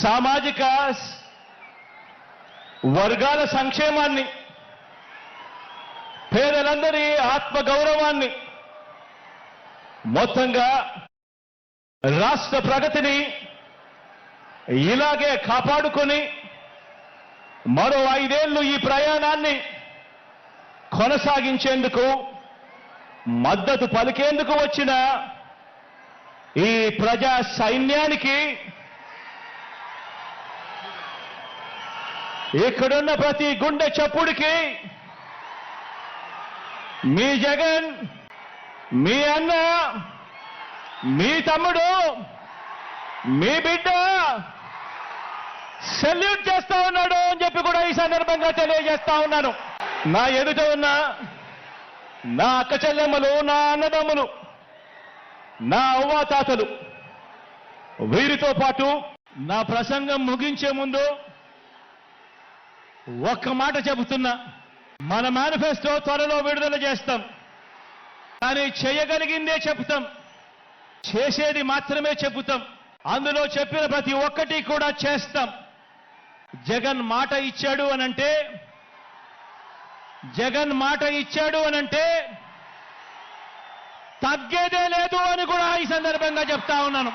సామాజిక వర్గాల సంక్షేమాన్ని, పేదలందరి ఆత్మగౌరవాన్ని, మొత్తంగా రాష్ట్ర ప్రగతిని ఇలాగే కాపాడుకొని మరో 5 ఏళ్లు ఈ ప్రయాణాన్ని కొనసాగించేందుకు మద్దతు పలికేందుకు వచ్చిన ఈ ప్రజా సైన్యానికి, ఇక్కడున్న ప్రతి గుండె చప్పుడికి మీ జగన్, మీ అన్న, మీ తమ్ముడు, మీ బిడ్డ సెల్యూట్ చేస్తా ఉన్నాడు అని చెప్పి కూడా ఈ సందర్భంగా తెలియజేస్తా ఉన్నాను. నా ఎదుట ఉన్న నా అక్క చెల్లెమ్మలు, నా అన్నదమ్ములు, నా అవ్వాతాతలు, వీరితో పాటు నా ప్రసంగం ముగించే ముందు ఒక్క మాట చెబుతున్నా. మన మేనిఫెస్టో త్వరలో విడుదల చేస్తాం, కానీ చేయగలిగిందే చెబుతాం, చేసేది మాత్రమే చెబుతాం. అందులో చెప్పిన ప్రతి ఒక్కటి కూడా చేస్తాం. జగన్ మాట ఇచ్చాడు అనంటే, జగన్ మాట ఇచ్చాడు అనంటే తగ్గేదే లేదు అని కూడా ఈ సందర్భంగా చెప్తా ఉన్నాను.